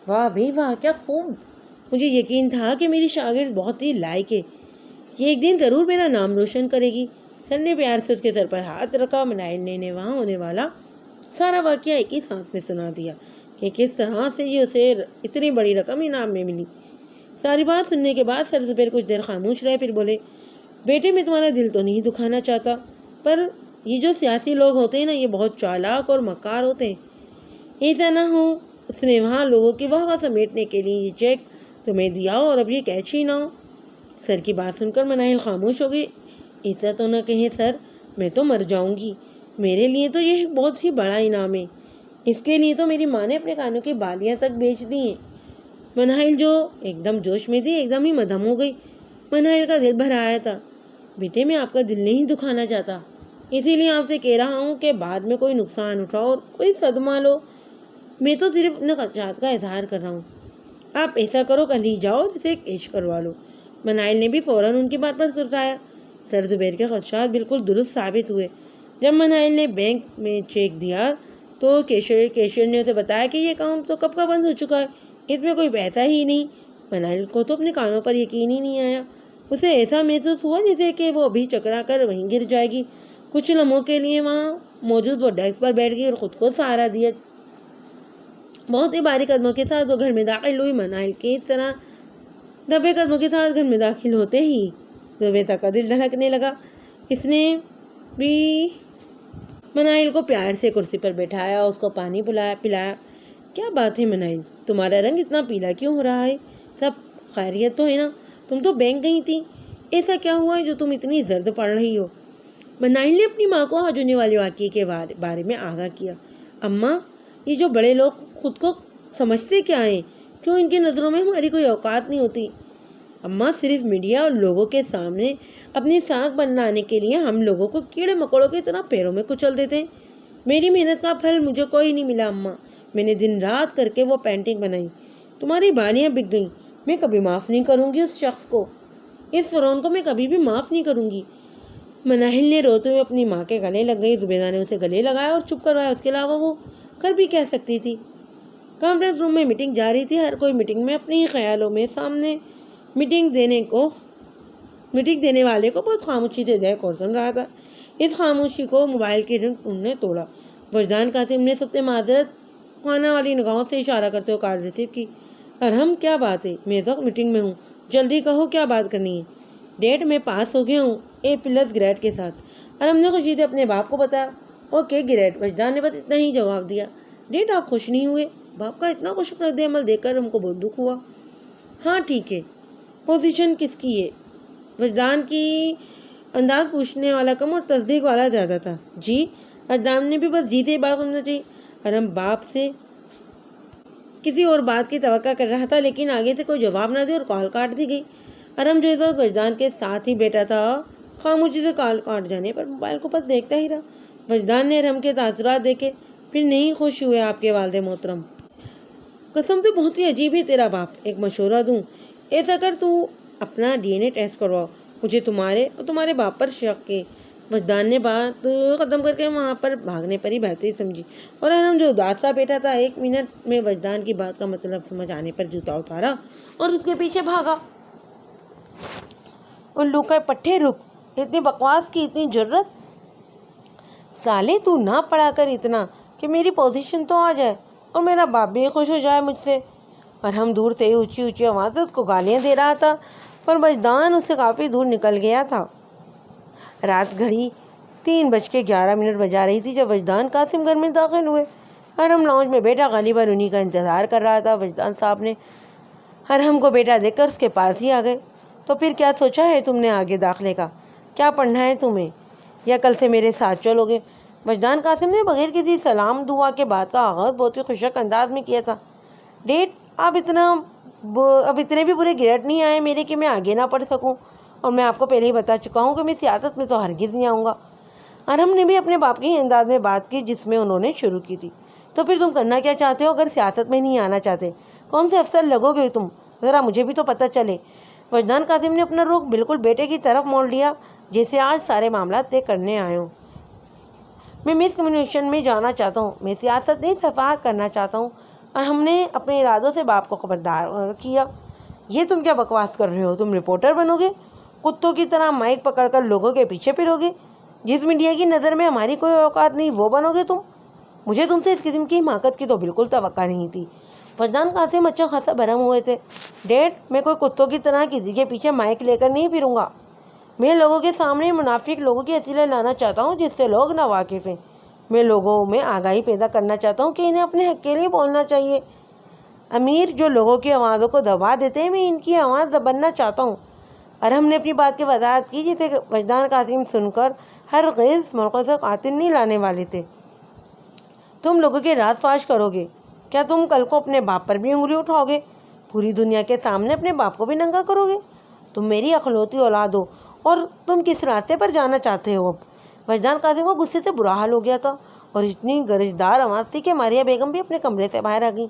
واہ بھائی واہ، کیا خوب! مجھے یقین تھا کہ میری شاگرد بہت ہی لائق ہے، یہ ایک دن ضرور میرا نام روشن کرے گی۔ سر نے پیار سے اس کے سر پر ہاتھ رکھا۔ مناہل نے وہاں ہونے والا سارا واقعہ ایک ہی سانس میں سنا دیا کہ کس طرح سے یہ اسے اتنی بڑی رقم انعام میں ملی۔ ساری بات سننے کے بعد سر زبیر کچھ دیر خاموش رہے، پھر بولے، بیٹے میں تمہارا دل تو نہیں دکھانا چاہتا، پر یہ جو سیاسی لوگ ہوتے ہیں نا، یہ بہت چالاک اور مکار ہوتے ہیں۔ ایسا نہ ہو اس نے وہاں لوگوں کی واہ واہ سمیٹنے کے لیے یہ چیک تمہیں دیا ہو اور اب یہ کیچ ہی نہ ہو۔ سر کی بات سن کر مناہل خاموش ہو گئی۔ ایسا تو نہ کہیں سر، میں تو مر جاؤں گی، میرے لیے تو یہ بہت ہی بڑا انعام ہے، اس کے لیے تو میری ماں نے اپنے کانوں کی بالیاں تک بیچ دی ہیں۔ مناہل جو ایک دم جوش میں تھی ایک دم ہی مدھم ہو گئی۔ مناہل کا دل بھر آیا تھا، بیٹے میں آپ کا دل نہیں دکھانا چاہتا، اسی لیے آپ سے کہہ رہا ہوں کہ بعد میں کوئی نقصان اٹھاؤ اور کوئی صدمہ لو، میں تو صرف اپنے خدشات کا اظہار کر رہا ہوں۔ آپ ایسا کرو، کل ہی جاؤ اور اسے کیش کروا لو۔ مناہل نے بھی فوراً ان کی بات پر سرایا۔ سر زبیر کے خدشات بالکل درست ثابت ہوئے۔ جب مناہل نے بینک میں چیک دیا تو کیشیئر نے اسے بتایا کہ یہ اکاؤنٹ تو کب کا بند ہو چکا ہے، اس میں کوئی پیسہ ہی نہیں۔ مناہل کو تو اپنے کانوں پر یقین ہی نہیں آیا۔ اسے ایسا محسوس ہوا جیسے کہ وہ ابھی چکرا کر وہیں گر جائے گی۔ کچھ لمحوں کے لیے وہاں موجود وہ ڈیسک پر بیٹھ گئی اور خود کو سہارا دیا۔ بہت ہی باریک قدموں کے ساتھ وہ گھر میں داخل ہوئی۔ مناہل کے اس طرح دبے قدموں کے ساتھ گھر میں داخل ہوتے ہی زبیدہ کا دل دھڑکنے لگا۔ اس نے بھی مناہل کو پیار سے کرسی پر بیٹھایا، اس کو پانی پلایا۔ کیا بات ہے مناہل، تمہارا رنگ اتنا پیلا کیوں ہو رہا ہے؟ سب خیریت تو ہے نا؟ تم تو بینک گئی تھی، ایسا کیا ہوا ہے جو تم اتنی زرد پڑ رہی ہو؟ مناہل نے اپنی ماں کو آج ہونے والے واقعے کے بارے میں آگاہ کیا۔ اماں، یہ جو بڑے لوگ خود کو سمجھتے کیا ہیں، کیوں ان کی نظروں میں ہماری کوئی اوقات نہیں ہوتی؟ اماں، صرف میڈیا اور لوگوں کے سامنے اپنی ساکھ بنانے کے لیے ہم لوگوں کو کیڑے مکوڑوں کی طرح پیروں میں کچل دیتے ہیں۔ میری محنت کا پھل مجھے کوئی نہیں ملا اماں، میں نے دن رات کر کے وہ پینٹنگ بنائی، تمہاری بالیاں بک گئیں، میں کبھی معاف نہیں کروں گی اس شخص کو، اس فرعون کو میں کبھی بھی معاف نہیں کروں گی۔ مناہل نے روتے ہوئے اپنی ماں کے گلے لگ گئی۔ زبیدہ نے اسے گلے لگایا اور چپ کروایا، اس کے علاوہ وہ کر بھی کہہ سکتی تھی۔ کانفرنس روم میں میٹنگ جاری تھی، ہر کوئی میٹنگ میں اپنے ہی خیالوں میں سامنے میٹنگ دینے والے کو بہت خاموشی سے دیکھ اور سن رہا تھا۔ اس خاموشی کو موبائل کی رنگ نے توڑا۔ وجدان قاسم نے سب سے معذرت خانہ والی نگاہوں سے اشارہ کرتے ہوئے کال ریسیو کی۔ ارحم، کیا بات ہے؟ میں اس وقت میٹنگ میں ہوں، جلدی کہو کیا بات کرنی ہے؟ ڈیٹ میں پاس ہو گیا ہوں A+ گریڈ کے ساتھ، ارحم نے خوشی سے اپنے باپ کو بتایا۔ اوکے گریڈ، وجدان نے بس اتنا ہی جواب دیا۔ ڈیٹ، آپ خوش نہیں ہوئے؟ باپ کا اتنا خوش رد عمل دیکھ کر ہم کو بہت دکھ ہوا۔ ہاں ٹھیک ہے، پوزیشن کس کی ہے؟ وجدان کی انداز پوچھنے والا کم اور تصدیق والا زیادہ تھا۔ جی، وجدان نے بھی بس جی سے بات سننا چاہیے۔ ارم باپ سے کسی اور بات کی توقع کر رہا تھا، لیکن آگے سے کوئی جواب نہ دے اور کال کاٹ دی گئی۔ ارم جو اس وقت وجدان کے ساتھ ہی بیٹھا تھا، خاموشی سے کال کاٹ جانے پر موبائل کو بس دیکھتا ہی رہا۔ وجدان نے ارم کے تاثرات دیکھے، پھر نہیں خوش ہوئے آپ کے والد محترم۔ قسم سے بہت ہی عجیب ہے تیرا باپ۔ ایک مشورہ دوں، ایسا کر تو اپنا ڈی این اے ٹیسٹ کرواؤ، مجھے تمہارے اور تمہارے باپ پر شک ہے۔ وجدان نے بات ختم کر کے وہاں پر بھاگنے پر ہی بہتری سمجھی، اور ارم جو اداس سا بیٹھا تھا، 1 منٹ میں وجدان کی بات کا مطلب سمجھ آنے پر جوتا اتارا اور اس کے پیچھے بھاگا۔ الو کے پٹھے رک، اتنی بکواس کی اتنی جرت! سالے تو نہ پڑھا کر اتنا کہ میری پوزیشن تو آ جائے اور میرا باپ بھی خوش ہو جائے مجھ سے۔ اور ہم دور سے اونچی اونچی آواز سے اس کو گالیاں دے رہا تھا، پر وجدان اس سے کافی دور نکل گیا تھا۔ رات گھڑی 3:11 بجا رہی تھی جب وجدان قاسم گھر میں داخل ہوئے۔ ارم لاؤنج میں بیٹھا غالباً انہی کا انتظار کر رہا تھا۔ وجدان صاحب نے ارم کو بیٹا دیکھ کر اس کے پاس ہی آ گئے۔ تو پھر کیا سوچا ہے تم نے آگے داخلے کا؟ کیا پڑھنا ہے تمہیں، یا کل سے میرے ساتھ چلو گے؟ وجدان قاسم نے بغیر کسی سلام دعا کے بات کا آغاز بہت ہی خوشک انداز میں کیا تھا۔ ڈیڈ، اب اتنے بھی برے گرٹ نہیں آئے میرے کہ میں آگے نہ پڑھ سکوں، اور میں آپ کو پہلے ہی بتا چکا ہوں کہ میں سیاست میں تو ہرگز نہیں آؤں گا۔ ارم نے بھی اپنے باپ کے ہی انداز میں بات کی جس میں انہوں نے شروع کی تھی۔ تو پھر تم کرنا کیا چاہتے ہو اگر سیاست میں نہیں آنا چاہتے؟ کون سے افسر لگو گے تم؟ ذرا مجھے بھی تو پتہ چلے۔ وجدان قاسم نے اپنا رخ بالکل بیٹے کی طرف موڑ لیا، جیسے آج سارے معاملات طے کرنے آئے ہوں۔ میں مس کمیونیکیشن میں جانا چاہتا ہوں، میں سیاست نہیں صفحات کرنا چاہتا ہوں۔ اور ہم نے اپنے ارادوں سے باپ کو خبردار کیا۔ یہ تم کیا بکواس کر رہے ہو؟ تم رپورٹر بنو گے؟ کتوں کی طرح مائک پکڑ کر لوگوں کے پیچھے پھرو گے؟ جس میڈیا کی نظر میں ہماری کوئی اوقات نہیں وہ بنو گے تم؟ مجھے تم سے اس قسم کی حماقت کی تو بالکل توقع نہیں تھی۔ وجدان قاسم اچھا خاصا برہم ہوئے تھے۔ ڈیڈ، میں کوئی کتوں کی طرح کسی کے پیچھے مائک لے کر نہیں پھروں گا۔ میں لوگوں کے سامنے منافق لوگوں کی حیثیت لانا چاہتا ہوں جس سے لوگ ناواقف ہیں۔ میں لوگوں میں آگاہی پیدا کرنا چاہتا ہوں کہ انہیں اپنے حق کے لیے بولنا چاہیے۔ امیر جو لوگوں کی آوازوں کو دبا دیتے ہیں، میں ان کی آواز دبنا چاہتا ہوں۔ ارم نے اپنی بات کی وضاحت کی جسے وجدان قاسم سن کر ہرگز موقع سے قاتل نہیں لانے والے تھے۔ تم لوگوں کے راز فاش کرو گے؟ کیا تم کل کو اپنے باپ پر بھی انگلی اٹھاؤ گے؟ پوری دنیا کے سامنے اپنے باپ کو بھی ننگا کرو گے؟ تم میری اخلوتی اولاد ہو، اور تم کس راستے پر جانا چاہتے ہو اب؟ وجدان قاسم کو غصے سے برا حال ہو گیا تھا، اور اتنی گرجدار آواز تھی کہ ماریہ بیگم بھی اپنے کمرے سے باہر آ گئی۔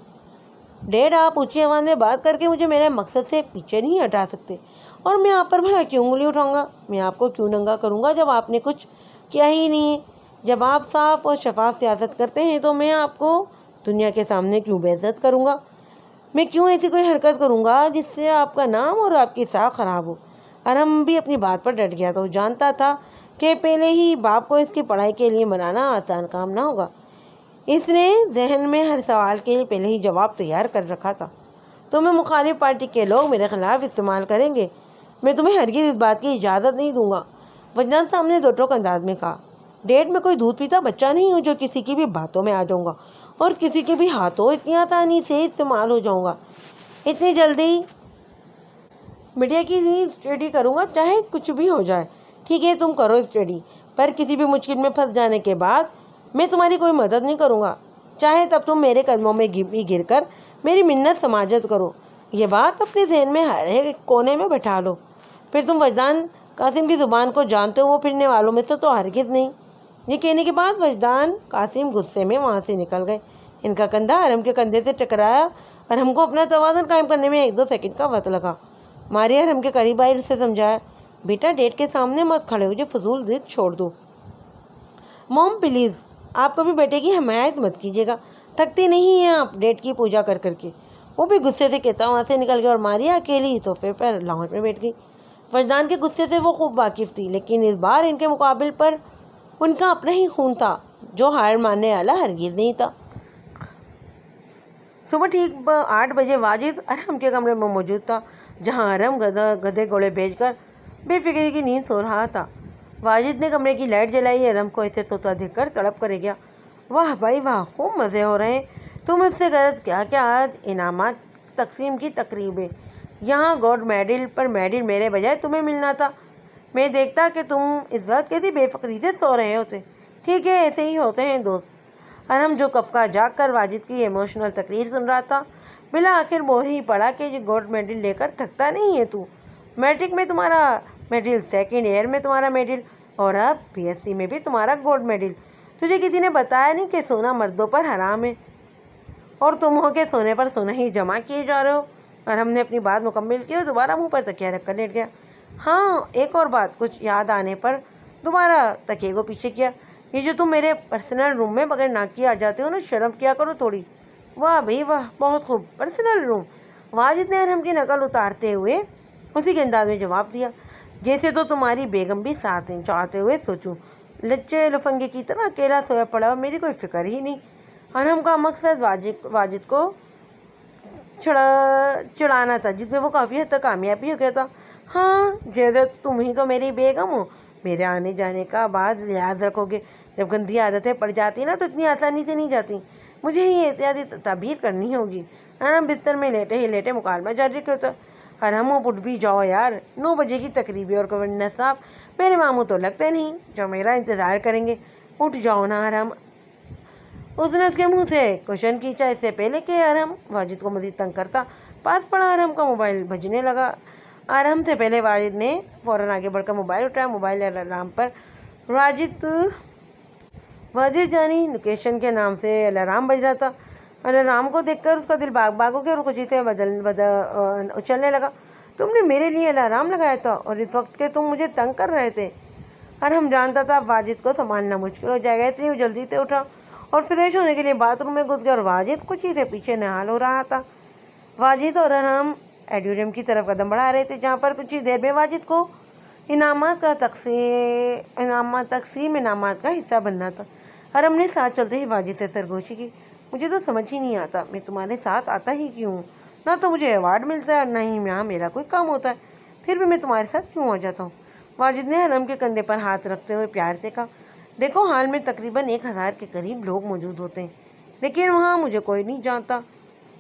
ڈیڈ، آپ اونچی آواز میں بات کر کے مجھے میرے مقصد سے پیچھے نہیں ہٹا سکتے، اور میں آپ پر بھلا کیوں انگلی اٹھاؤں گا؟ میں آپ کو کیوں ننگا کروں گا جب آپ نے کچھ کیا ہی نہیں ہے؟ جب آپ صاف اور شفاف سیاست کرتے ہیں تو میں آپ کو دنیا کے سامنے کیوں بے عزت کروں گا؟ میں کیوں ایسی کوئی حرکت کروں گا جس سے آپ کا نام اور آپ کی ساکھ خراب ہو؟ ارم بھی اپنی بات پر ڈٹ گیا تھا۔ وہ جانتا تھا کہ پہلے ہی باپ کو اس کی پڑھائی کے لیے منانا آسان کام نہ ہوگا۔ اس نے ذہن میں ہر سوال کے لیے پہلے ہی جواب تیار کر رکھا تھا۔ تمہیں مخالف پارٹی کے لوگ میرے خلاف استعمال کریں گے، میں تمہیں ہرگز اس بات کی اجازت نہیں دوں گا، وجدان صاحب نے دو ٹوک انداز میں کہا۔ ڈیڈ، میں کوئی دودھ پیتا بچہ نہیں ہوں جو کسی کی بھی باتوں میں آ جاؤں گا اور کسی کے بھی ہاتھوں اتنی آسانی سے استعمال ہو جاؤں گا۔ اتنی جلدی میڈیا کی اسٹڈی کروں گا چاہے کچھ بھی ہو جائے۔ ٹھیک ہے، تم کرو اسٹڈی، پر کسی بھی مشکل میں پھنس جانے کے بعد میں تمہاری کوئی مدد نہیں کروں گا، چاہے تب تم میرے قدموں میں گر کر میری منت سماجت کرو۔ یہ بات اپنے ذہن میں ہر ایک کونے میں بٹھا لو۔ پھر تم وجدان قاسم کی زبان کو جانتے ہو، وہ پھرنے والوں میں سے تو ہرگز نہیں۔ یہ کہنے کے بعد وجدان قاسم غصے میں وہاں سے نکل گئے۔ ان کا کندھا ارم کے کندھے سے ٹکرایا اور ارم کو اپنا توازن قائم کرنے میں 1-2 سیکنڈ کا وقت لگا۔ ماریہ ارم کے قریب آئی، اسے سمجھایا، بیٹا ڈیڈ کے سامنے مت کھڑے ہو جائے، فضول ضد چھوڑ دو۔ موم پلیز، آپ کبھی بیٹے کی حمایت مت کیجیے گا، تھکتی نہیں ہیں آپ ڈیڈ کی پوجا کر کر کے؟ وہ بھی غصے سے کہتا وہاں سے نکل گیا، اور ماریہ اکیلی صوفے پر لاؤنج میں بیٹھ گئی۔ وجدان کے غصے سے وہ خوب واقف تھی، لیکن اس بار ان کے مقابل پر ان کا اپنا ہی خون تھا جو ہار ماننے والا ہرگز نہیں تھا۔ صبح ٹھیک 8 بجے واجد ارم کے کمرے میں موجود تھا، جہاں ارم گدھے گھوڑے بھیج کر بے فکری کی نیند سو رہا تھا۔ واجد نے کمرے کی لائٹ جلائی۔ ارم کو ایسے سوتا دیکھ کر تڑپ کر گیا۔ واہ بھائی واہ، خوب مزے ہو رہے ہیں، تم مجھ سے غرض کیا کہ آج انعامات تقسیم کی تقریب ہے، یہاں گولڈ میڈل پر میڈل میرے بجائے تمہیں ملنا تھا۔ میں دیکھتا کہ تم اس وقت کیسی بے فکری سے سو رہے ہوتے۔ ٹھیک ہے، ایسے ہی ہوتے ہیں دوست۔ ارحم جو کب کا جاگ کر واجد کی ایموشنل تقریر سن رہا تھا، بلا آخر بول ہی پڑا کہ یہ گولڈ میڈل لے کر تھکتا نہیں ہے تو۔ میٹرک میں تمہارا میڈل، سیکنڈ ایئر میں تمہارا میڈل، اور اب BSc میں بھی تمہارا گولڈ میڈل۔ تجھے کسی نے بتایا نہیں کہ سونا مردوں پر حرام ہے، اور تم ہو کے سونے پر سونا ہی جمع کیے جا رہے ہو۔ ارحم نے اپنی بات مکمل کی اور دوبارہ منہ پر تکیہ رکھ کر لیٹ گیا۔ ہاں، ایک اور بات، کچھ یاد آنے پر دوبارہ تکیے کو پیچھے کیا۔ یہ جو تم میرے پرسنل روم میں بغیر ناک کے آ جاتے ہو نا، شرم کیا کرو تھوڑی۔ واہ بھائی واہ، بہت خوب، پرسنل روم۔ واجد نے ارحم کی نقل اتارتے ہوئے اسی کے انداز میں جواب دیا جیسے تو تمہاری بیگم بھی ساتھ ہیں۔ چاہتے ہوئے سوچوں، لچے لفنگے کی طرح اکیلا سویا پڑا اور میری کوئی فکر ہی نہیں۔ ارحم کا مقصد واجد کو چڑھانا تھا، جس میں وہ کافی حد تک کامیاب بھی ہو گیا تھا۔ ہاں، جیسے تم ہی تو میری بیگم ہو، میرے آنے جانے کا بعد لحاظ رکھو گے۔ جب گندی عادتیں پڑ جاتی نا تو اتنی آسانی سے نہیں جاتی، مجھے ہی احتیاطی تدابیر کرنی ہوگی۔ ارحم بستر میں لیٹے ہی لیٹے مکالمہ جاری کرتا۔ ارحم اٹھ بھی جاؤ یار، 9 بجے کی تقریبی، اور گورنر صاحب میرے ماموں تو لگتے نہیں جو میرا انتظار کریں گے۔ اٹھ جاؤ نا ارحم۔ اس نے اس کے منہ سے کوشچن کھینچا اس سے پہلے کہ ارحم واجد کو مزید تنگ کرتا۔ پاس پڑا ارحم کا موبائل بجنے لگا۔ ارحم سے پہلے واجد نے فوراً آگے بڑھ کر موبائل اٹھایا۔ موبائل الارم پر واجد جانی لوکیشن کے نام سے الارم بج رہا تھا۔ الارم کو دیکھ کر اس کا دل باغ باغ ہو گیا اور خوشی سے اچھلنے لگا۔ تم نے میرے لیے الارم لگایا تھا اور اس وقت کے تم مجھے تنگ کر رہے تھے؟ ارحم جانتا تھا واجد کو سنبھالنا مشکل ہو جائے گا، اس لیے وہ جلدی سے اٹھا اور فریش ہونے کے لیے باتھ روم میں گھس گیا، اور واجد خوشی سے پیچھے نہال ہو رہا تھا۔ واجد اور ارحم ایڈیٹوریم کی طرف قدم بڑھا رہے تھے، جہاں پر کچھ ہی دیر میں واجد کو انعامات کا حصہ بننا تھا۔ ارحم نے ساتھ چلتے ہی واجد سے سرگوشی کی۔ مجھے تو سمجھ ہی نہیں آتا میں تمہارے ساتھ آتا ہی کیوں ہوں؟ نہ تو مجھے ایوارڈ ملتا ہے اور نہ ہی یہاں میرا کوئی کام ہوتا ہے، پھر بھی میں تمہارے ساتھ کیوں آ جاتا ہوں؟ واجد نے ارحم کے کندھے پر ہاتھ رکھتے ہوئے پیار سے کہا، دیکھو حال میں تقریباً 1000 کے قریب لوگ موجود ہوتے ہیں، لیکن وہاں مجھے کوئی نہیں جانتا،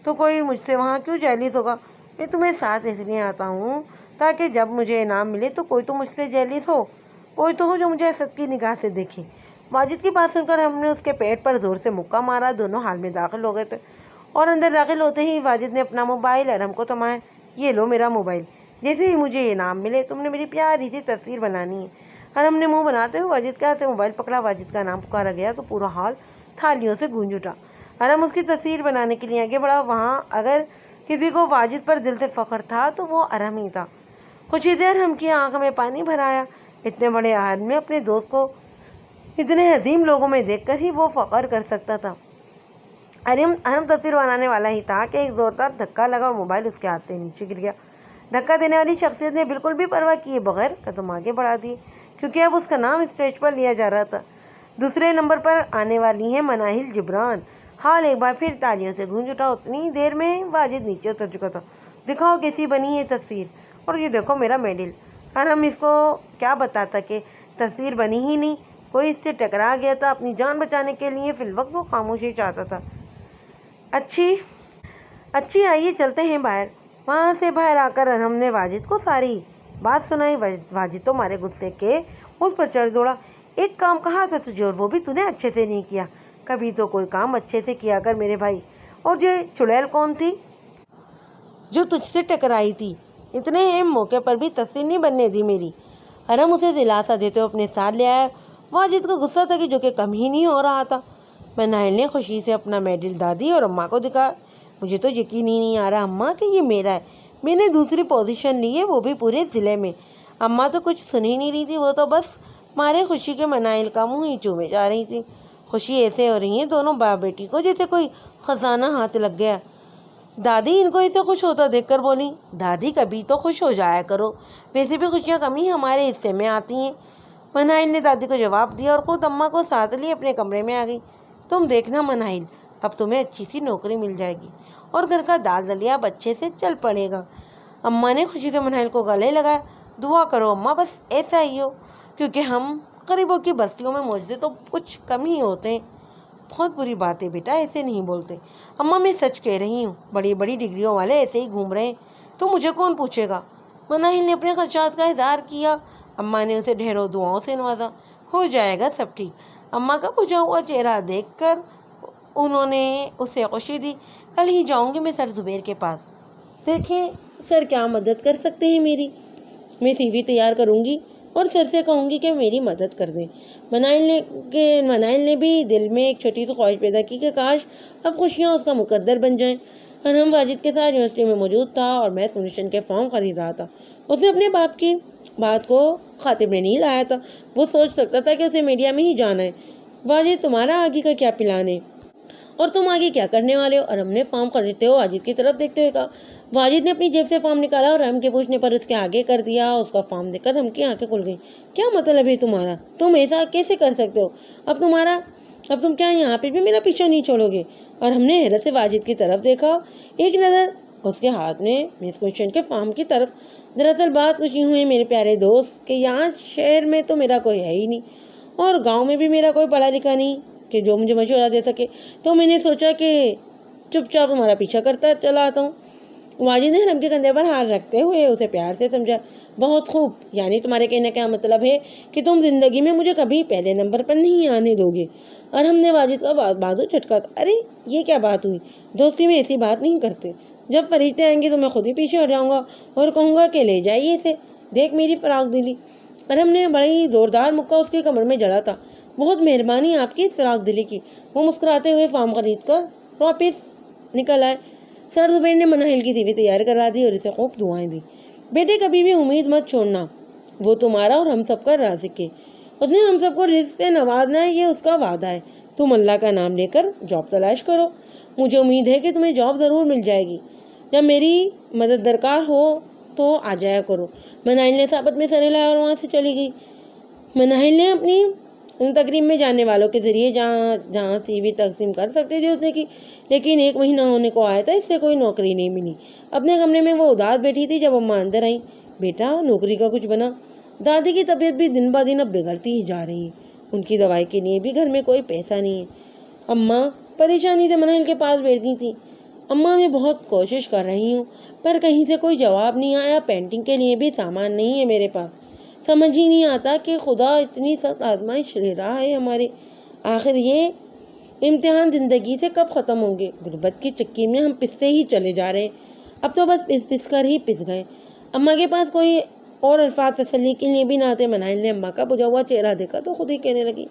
تو کوئی مجھ سے وہاں کیوں جیلیس ہوگا؟ میں تمہیں ساتھ اس لیے آتا ہوں تاکہ جب مجھے انعام ملے تو کوئی تو مجھ سے جیلیس ہو، کوئی تو ہو جو مجھے حسد کی نگاہ سے دیکھے۔ واجد کی بات سن کر ہم نے اس کے پیٹ پر زور سے مکہ مارا۔ دونوں حال میں داخل ہو گئے تھے، اور اندر داخل ہوتے ہی واجد نے اپنا موبائل ارحم کو تھمایا۔ یہ لو میرا موبائل، جیسے ہی مجھے انعام ملے تم نے میری پیاری سی تصویر بنانی ہے۔ ارحم نے منہ بناتے ہوئے واجد کے ہاتھ سے موبائل پکڑا۔ واجد کا نام پکارا گیا تو پورا ہال تھالیوں سے گونج اٹھا۔ ارحم اس کی تصویر بنانے کے لیے آگے بڑھا۔ وہاں اگر کسی کو واجد پر دل سے فخر تھا تو وہ ارحم ہی تھا۔ خوشی سے ارحم کی آنکھ میں پانی بھر آیا۔ اتنے بڑے عہد میں اپنے دوست کو اتنے عظیم لوگوں میں دیکھ کر ہی وہ فخر کر سکتا تھا۔ ارحم تصویر بنانے والا ہی تھا کہ ایک زوردار دھکا لگا اور موبائل اس کے ہاتھ سے نیچے گر گیا۔ دھکا دینے والی شخصیت نے بالکل بھی پرواہ کیے بغیر قدم آگے بڑھا دیے، کیونکہ اب اس کا نام اسٹیج پر لیا جا رہا تھا۔ دوسرے نمبر پر آنے والی ہیں مناہل جبران۔ ہال ایک بار پھر تالیوں سے گونج اٹھا۔ اتنی دیر میں واجد نیچے اتر چکا تھا۔ دکھاؤ کیسی بنی ہے تصویر، اور یہ دیکھو میرا میڈل۔ ارحم اس کو کیا بتاتا کہ تصویر بنی ہی نہیں، کوئی اس سے ٹکرا گیا تھا۔ اپنی جان بچانے کے لیے فی الوقت وہ خاموشی چاہتا تھا۔ اچھی آئیے چلتے ہیں باہر۔ وہاں سے باہر آ کر ارحم نے واجد کو ساری بات سنائی۔ واجد تو مارے غصے کے اس پر چڑھ دوڑا۔ ایک کام کہا تھا تجھے اور وہ بھی تُونے اچھے سے نہیں کیا۔ کبھی تو کوئی کام اچھے سے کیا کر میرے بھائی۔ اور یہ چڑیل کون تھی جو تجھ سے ٹکرائی تھی؟ اتنے اہم موقع پر بھی تصویر نہیں بننے دی میری۔ ارحم اسے دلاسا دیتے ہوئے اپنے ساتھ لے آیا۔ واجد کو غصہ تھا کہ جو کہ کم ہی نہیں ہو رہا تھا۔ مناہل نے خوشی سے اپنا میڈل دادی اور اماں کو دکھایا۔ مجھے تو یقین ہی نہیں آ رہا اماں کہ یہ میرا ہے۔ میں نے دوسری پوزیشن لی ہے، وہ بھی پورے ضلع میں۔ اماں تو کچھ سن ہی نہیں رہی تھی، وہ تو بس مارے خوشی کے مناہل کا منہ ہی چومے جا رہی تھی۔ خوشی ایسے ہو رہی ہیں دونوں باپ بیٹی کو جیسے کوئی خزانہ ہاتھ لگ گیا۔ دادی ان کو ایسے خوش ہوتا دیکھ کر بولی، دادی کبھی تو خوش ہو جایا کرو، ویسے بھی خوشیاں کم ہی ہمارے حصے میں آتی ہیں۔ مناہل نے دادی کو جواب دیا اور خود اماں کو ساتھ لیے اپنے کمرے میں آ گئی۔ تم دیکھنا مناہل، اب تمہیں اچھی سی نوکری مل جائے گی اور گھر کا دال دلیا اب اچھے سے چل پڑے گا۔ اماں نے خوشی سے مناہل کو گلے لگایا۔ دعا کرو اماں بس ایسا ہی ہو، کیونکہ ہم غریبوں کی بستیوں میں معجزے تو کچھ کم ہی ہوتے ہیں۔ بہت بری بات ہے بیٹا، ایسے نہیں بولتے۔ اماں میں سچ کہہ رہی ہوں، بڑی بڑی ڈگریوں والے ایسے ہی گھوم رہے ہیں، تو مجھے کون پوچھے گا؟ مناہل نے اپنے خدشات کا اظہار کیا۔ اماں نے اسے ڈھیروں دعاؤں سے نوازا۔ ہو جائے گا سب ٹھیک، اماں کا بجھا ہوا چہرہ دیکھ کر انہوں نے اسے خوشی دی۔ کل ہی جاؤں گی میں سر زبیر کے پاس، دیکھیں سر کیا مدد کر سکتے ہیں میری۔ میں سی وی تیار کروں گی اور سر سے کہوں گی کہ میری مدد کر دیں۔ منائل نے بھی دل میں ایک چھوٹی سی خواہش پیدا کی کہ کاش اب خوشیاں اس کا مقدر بن جائیں۔ ارحم واجد کے ساتھ یونیورسٹی میں موجود تھا اور میتھ فاؤنڈیشن کے فارم خرید رہا تھا۔ اس نے اپنے باپ کی بات کو خاطر میں نہیں لایا تھا۔ وہ سوچ سکتا تھا کہ اسے میڈیا میں ہی جانا ہے۔ واجد تمہارا آگے کا کیا پلان ہے اور تم آگے کیا کرنے والے ہو؟ ارحم نے فارم خریدتے ہوئے واجد کی طرف دیکھتے ہوئے کہا۔ واجد نے اپنی جیب سے فارم نکالا اور ارحم کے پوچھنے پر اس کے آگے کر دیا۔ اس کا فارم دیکھ کر ارحم کی آنکھیں کھل گئیں۔ کیا مطلب ہے تمہارا؟ تم ایسا کیسے کر سکتے ہو؟ اب تم کیا یہاں پہ بھی میرا پیچھا نہیں چھوڑو گے؟ ارحم نے حیرت سے واجد کی طرف دیکھا، ایک نظر اس کے ہاتھ میں میتھ فاؤنڈیشن کے فارم کی طرف۔ دراصل بات کچھ یوں ہے میرے پیارے دوست کہ یہاں شہر میں تو میرا کوئی ہے ہی نہیں اور گاؤں میں بھی میرا کوئی پڑھا لکھا نہیں کہ جو مجھے مشورہ دے سکے، تو میں نے سوچا کہ چپ چاپ تمہارا پیچھا کرتا چلا آتا ہوں۔ واجد نے ارحم کے کندھے پر ہاتھ رکھتے ہوئے اسے پیار سے سمجھا۔ بہت خوب، یعنی تمہارے کہنے کا مطلب ہے کہ تم زندگی میں مجھے کبھی پہلے نمبر پر نہیں آنے دو گے؟ ارحم نے واجد کا بازو جھٹکا۔ ارے یہ کیا بات ہوئی؟ دوستی میں ایسی بات نہیں کرتے۔ جب فرشتے آئیں گے تو میں خود ہی پیچھے ہٹ جاؤں گا اور کہوں گا کہ لے جائیے اسے، دیکھ میری فراق دلی۔ ارحم نے بڑی زوردار مکہ اس کی کمر میں جڑا تھا۔ بہت مہربانی آپ کی اس فراق دلی کی۔ وہ مسکراتے ہوئے فارم خرید کر واپس نکل آئے۔ سر زبیر نے مناہل کی سی وی تیار کرا دی اور اسے خوب دعائیں دی۔ بیٹے کبھی بھی امید مت چھوڑنا، وہ تمہارا اور ہم سب کا رازق ہے، اس نے ہم سب کو رزق سے نوازنا ہے، یہ اس کا وعدہ ہے۔ تم اللہ کا نام لے کر جاب تلاش کرو، مجھے امید ہے کہ تمہیں جاب ضرور مل جائے گی۔ جب میری مدد درکار ہو تو آ جایا کرو۔ مناہل نے صابت میں سر ہلایا اور وہاں سے چلی گئی۔ مناہل نے اپنی تقریب میں جاننے والوں کے ذریعے جہاں سی وی تقسیم کر سکتے تھے اس نے کی، لیکن 1 مہینہ ہونے کو آیا تھا، اس سے کوئی نوکری نہیں ملی۔ اپنے کمرے میں وہ اداس بیٹھی تھی جب اماں اندر آئیں۔ بیٹا نوکری کا کچھ بنا؟ دادی کی طبیعت بھی دن بہ دن اب بگڑتی ہی جا رہی ہے، ان کی دوائی کے لیے بھی گھر میں کوئی پیسہ نہیں ہے۔ اماں پریشانی سے مناہل کے پاس بیٹھ گئی تھی۔ اماں میں بہت کوشش کر رہی ہوں پر کہیں سے کوئی جواب نہیں آیا، پینٹنگ کے لیے بھی سامان نہیں ہے میرے پاس، سمجھ ہی نہیں آتا کہ خدا اتنی سخت آزمائش لے رہا ہے ہمارے، آخر یہ امتحان زندگی سے کب ختم ہوں گے؟ غربت کی چکی میں ہم پستے ہی چلے جا رہے ہیں، اب تو بس پس پس کر ہی پس گئے۔ اماں کے پاس کوئی اور الفاظ تسلی کے لیے بھی نہ تھے۔ مناہل نے اماں کا بجھا ہوا چہرہ دیکھا تو خود ہی کہنے لگی،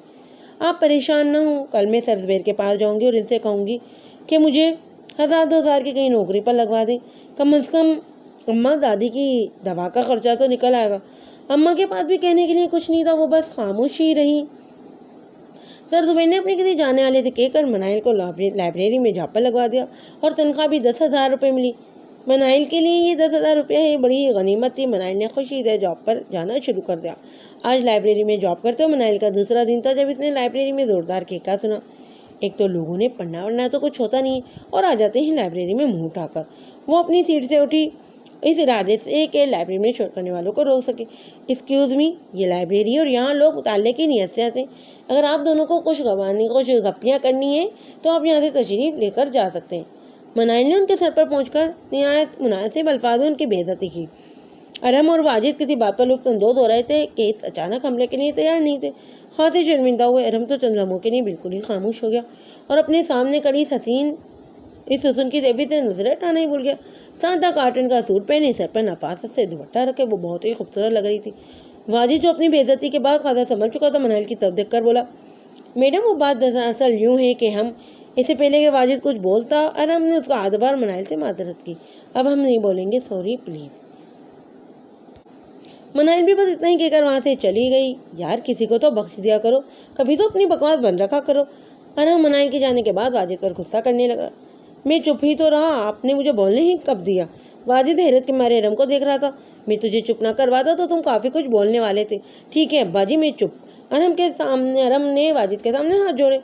آپ پریشان نہ ہوں، کل میں سر زبیر کے پاس جاؤں گی اور ان سے کہوں گی کہ مجھے 1000-2000 کی کہیں نوکری پر لگوا دیں، کم از کم اماں دادی کی دوا کا خرچہ تو نکل آئے گا۔ اماں کے پاس بھی کہنے کے لیے کچھ نہیں تھا، وہ بس خاموش ہی رہی۔ سر زبیر نے اپنے کسی جانے والے سے کہہ کر مناہل کو لائبریری میں جاب پر لگوا دیا اور تنخواہ بھی 10,000 روپے ملی۔ مناہل کے لیے یہ 10,000 روپے بڑی غنیمت تھی۔ مناہل نے خوشی سے جاب پر جانا شروع کر دیا۔ آج لائبریری میں جاب کرتے ہوئے مناہل کا دوسرا دن تھا جب اس نے لائبریری میں زوردار کہکا سنا۔ ایک تو لوگوں نے پڑھنا ورنہ تو کچھ ہوتا نہیں اور آ جاتے ہیں لائبریری میں منہ اٹھا کر۔ وہ اپنی سیٹ سے اٹھی اس ارادے سے کہ لائبریری میں شور کرنے والوں کو روک سکے۔ ایکسکیوز می، یہ لائبریری اور یہاں لوگ مطالعے کی نیت سے آتے ہیں، اگر آپ دونوں کو کچھ گپیاں کرنی ہیں تو آپ یہاں سے تشریف لے کر جا سکتے ہیں۔ مناہل نے ان کے سر پر پہنچ کر نہایت مناسب الفاظ میں ان کی بے عزتی کی۔ ارحم اور واجد کسی بات پر لطف اندوز ہو رہے تھے کہ اس اچانک حملے کے لیے تیار نہیں تھے۔ خاصے شرمندہ ہوئے ارحم تو چند لمحوں کے لیے بالکل ہی خاموش ہو گیا اور اپنے سامنے کڑی اس حسن کی دیوی سے نظریں ہٹانا ہی بھول گیا۔ سادہ کاٹن کا سوٹ پہنے، سر پر نفاست سے دوپٹہ رکھے وہ بہت ہی خوبصورت لگ رہی تھی۔ واجد جو اپنی بے عزتی کے بعد خاصا سنبھل چکا تھا مناہل کی طرف دیکھ کر بولا، میڈم وہ بات دراصل یوں ہے کہ ہم، اس سے پہلے کہ واجد کچھ بولتا ارحم نے اس کا ہاتھ بار مناہل سے معذرت کی، اب ہم نہیں بولیں گے، سوری پلیز۔ مناہل بھی بس اتنا ہی کہہ کر وہاں سے چلی گئی۔ یار کسی کو تو بخش دیا کرو، کبھی تو اپنی بکواس بند رکھا کرو۔ ارحم مناہل کے جانے کے بعد واجد پر غصہ کرنے لگا، میں چپ ہی تو رہا، آپ نے مجھے بولنے ہی کب دیا؟ واجد حیرت کے مارے ارحم کو دیکھ رہا تھا۔ میں تجھے چپ نہ کرواتا تو تم کافی کچھ بولنے والے تھے۔ ٹھیک ہے ابا جی میں چپ۔ ارحم نے واجد کے سامنے ہاتھ جوڑے۔